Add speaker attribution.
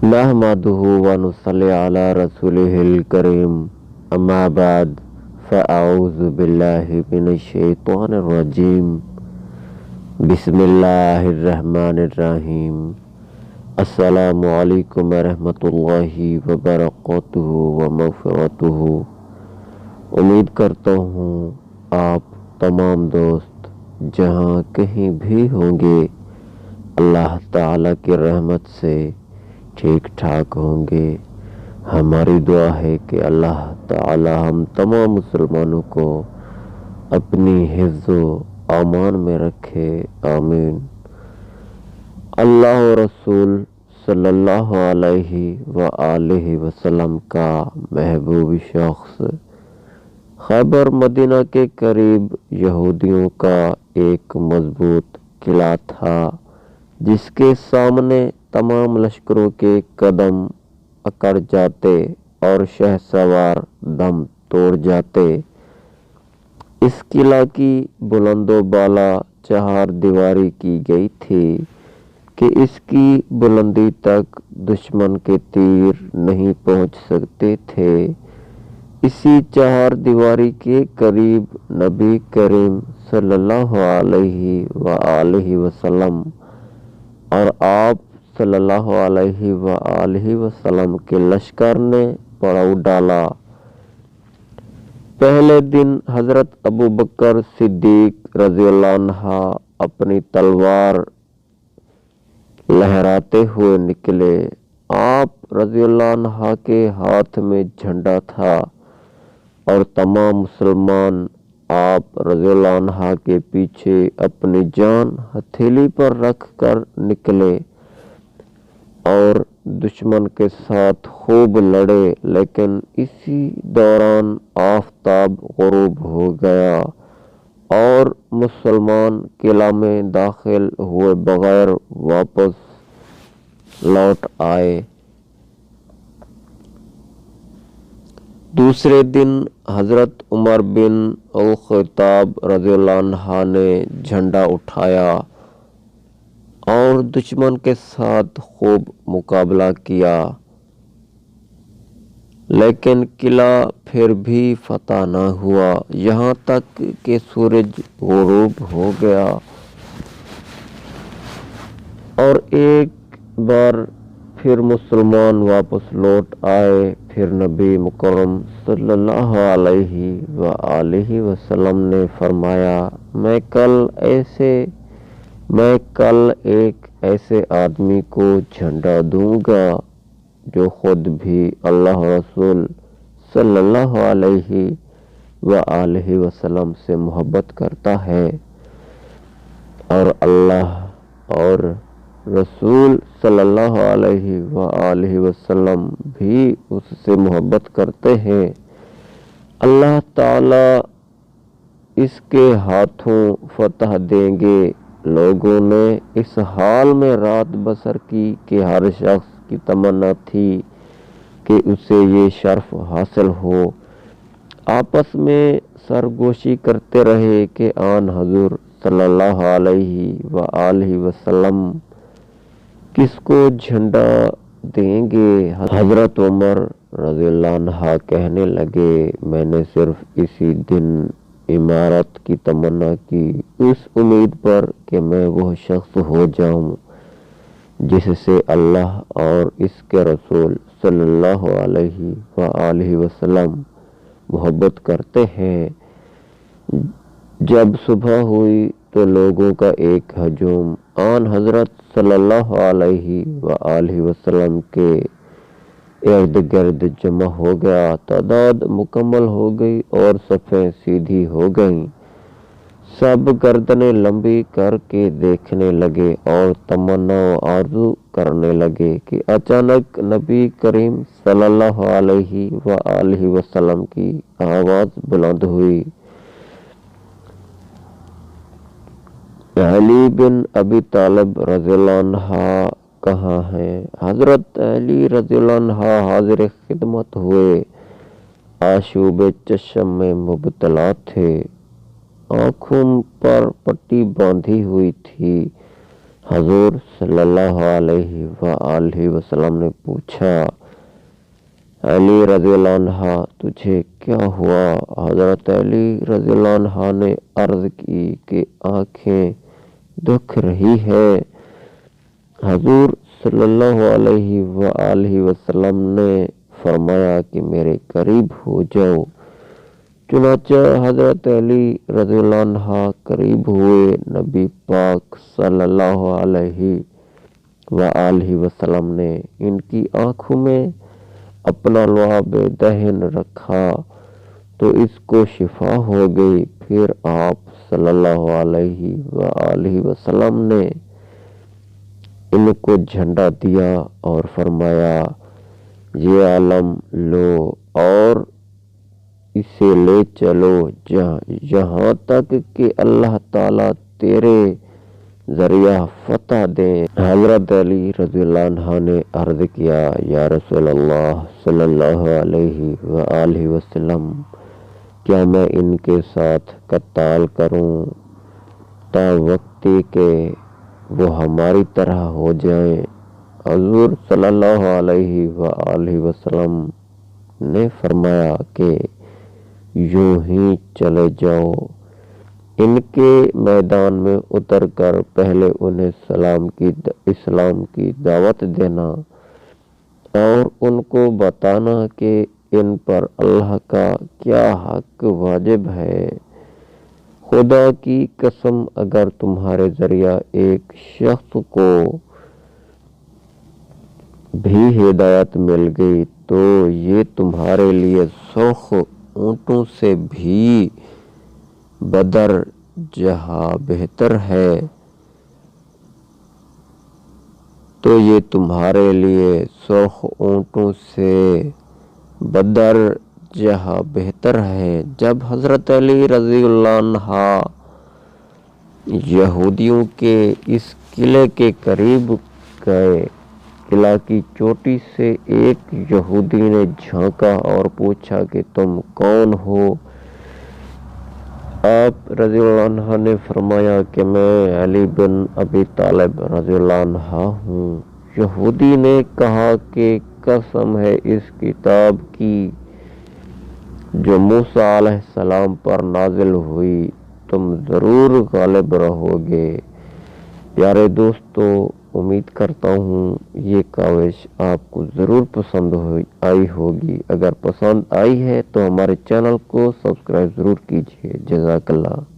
Speaker 1: नहमदुहु व नुसल्ली अला रसूलिहिल करीम अम्मा बाद फ़अऊज़ु बिल्लाहि मिनश शैतानिर रजीम बिस्मिल्लाहिर रहमानिर रहीम अस्सलामु अलैकुम व रहमतुल्लाहि व बरकातुहू व मग़फ़िरतुहू। उम्मीद करता हूँ आप तमाम दोस्त जहाँ कहीं भी होंगे अल्लाह ताला की रहमत से ठीक ठाक होंगे। हमारी दुआ है कि अल्लाह ताला हम तमाम मुसलमानों को अपनी हिफ्ज़ो अमान में रखे, आमीन। अल्लाह और रसूल सल्लल्लाहु अलैहि व आलिहि वसल्लम का महबूब शख्स खैबर मदीना के करीब यहूदियों का एक मजबूत किला था, जिसके सामने तमाम लश्करों के कदम अकड़ जाते और शहसवार दम तोड़ जाते। इस किला की बुलंदो बाला चार दीवारी की गई थी कि इसकी बुलंदी तक दुश्मन के तीर नहीं पहुंच सकते थे। इसी चार दीवारी के करीब नबी करीम सल्लल्लाहु अलैहि वसल्लम और आप सल्लल्लाहु अलैहि वसल्लम के लश्कर ने पड़ाव डाला। पहले दिन हजरत अबू बकर सिद्दीक रज़ियल्लाहु अन्हु अपनी तलवार लहराते हुए निकले। आप रज़ियल्लाहु अन्हु के हाथ में झंडा था और तमाम मुसलमान आप रज़ियल्लाहु अन्हु के पीछे अपनी जान हथेली पर रख कर निकले और दुश्मन के साथ खूब लड़े। लेकिन इसी दौरान आफताब गुरूब हो गया और मुसलमान किला में दाखिल हुए बगैर वापस लौट आए। दूसरे दिन हजरत उमर बिन अल-ख़त्ताब रज़ियल्लाहु अन्हु ने झंडा उठाया और दुश्मन के साथ खूब मुकाबला किया, लेकिन किला फिर भी फतह न हुआ, यहाँ तक कि सूरज गुरूब हो गया। और एक बार फिर मुसलमान वापस लौट आए। फिर नबी मुकर्रम सल्लल्लाहु अलैहि वसल्लम ने फरमाया, मैं कल एक ऐसे आदमी को झंडा दूंगा जो खुद भी अल्लाह रसूल सल्लल्लाहु अलैहि वसल्लम से मोहब्बत करता है और अल्लाह और रसूल सल्लल्लाहु अलैहि वसल्लम भी उससे मोहब्बत करते हैं। अल्लाह ताला इसके हाथों फतह देंगे। लोगों ने इस हाल में रात बसर की कि हर शख्स की तमन्ना थी कि उसे ये शर्फ हासिल हो। आपस में सरगोशी करते रहे कि आन हजूर सल्लल्लाहु अलैहि वसल्लम किसको झंडा देंगे। हजरत उमर रज़ियल्लाहु अन्हु कहने लगे, मैंने सिर्फ इसी दिन इमारत की तमन्ना की, इस उम्मीद पर कि मैं वह शख्स हो जाऊं जिससे अल्लाह और इसके रसूल सल्लल्लाहु अलैहि वसल्लम मोहब्बत करते हैं। जब सुबह हुई तो लोगों का एक हजूम आन हजरत सल्लल्लाहु अलैहि वसल्लम के इर्द गिर्द जमा हो गया। तादाद मुकम्मल हो गई और सफ़ें सीधी हो गईं। सब गर्दनें लंबी करके देखने लगे और तमन्ना आरज़ू करने लगे कि अचानक नबी करीम सल्लल्लाहु अलैहि वसल्लम की आवाज़ बुलंद हुई, अली बिन अबी तालिब रज़ियल्लाहु अन्हु कहाँ है। हजरत अली रज़ियल्लाहु अन्हु हाजिर खिदमत हुए। आशूब चश्म में मुब्तला थे, आँखों पर पट्टी बांधी हुई थी। حضور صلی اللہ علیہ وآلہ وسلم نے پوچھا، علی رضی اللہ عنہ تجھے کیا ہوا؟ حضرت علی رضی اللہ عنہ نے عرض کی کہ آنکھیں دکھ رہی ہے۔ حضور صلی اللہ علیہ وآلہ وسلم نے فرمایا کہ میرے قریب ہو جاؤ۔ چنانچہ حضرت علی رضی اللہ عنہ قریب ہوئے۔ نبی پاک صلی اللہ علیہ وآلہ وسلم نے ان کی آنکھوں میں اپنا لعاب دہن رکھا تو اس کو شفا ہو گئی۔ پھر آپ صلی اللہ علیہ وآلہ وسلم نے ان کو جھنڈا دیا اور فرمایا، یہ عالم لو اور اسے لے چلو یہاں تک کہ اللہ تعالیٰ تیرے ذریعہ فتح دے۔ حضرت علی رضی اللہ عنہ نے عرض کیا، یا رسول اللہ صلی اللہ علیہ وآلہ وسلم، کیا میں ان کے ساتھ قتال کروں تا وقتی کہ وہ ہماری طرح ہو جائیں؟ حضور صلی اللہ علیہ وآلہ وسلم نے فرمایا کہ یوں ہی چلے جاؤ، ان کے میدان میں اتر کر پہلے انہیں اسلام کی دعوت دینا اور ان کو بتانا کہ ان پر اللہ کا کیا حق واجب ہے۔ خدا کی قسم، اگر تمہارے ذریعہ ایک شخص کو بھی ہدایت مل گئی تو یہ تمہارے لیے 100 اونٹوں سے بھی بدرجہ بہتر ہے۔ تو یہ تمہارے لیے 100 اونٹوں سے بدرجہ بہتر ہے۔ جب حضرت علی رضی اللہ عنہ یہودیوں کے اس قلعے کے قریب گئے، قلعہ کی چوٹی سے ایک یہودی نے جھانکا اور پوچھا کہ تم کون ہو؟ آپ رضی اللہ عنہ نے فرمایا کہ میں علی بن ابی طالب رضی اللہ عنہ ہوں۔ یہودی نے کہا کہ قسم ہے اس کتاب کی جو موسیٰ علیہ السلام پر نازل ہوئی، تم ضرور غالب رہو گے۔ پیارے دوستو، امید کرتا ہوں یہ کاوش آپ کو ضرور پسند آئی ہوگی۔ اگر پسند آئی ہے تو ہمارے چینل کو سبسکرائب ضرور کیجیے۔ جزاک اللہ۔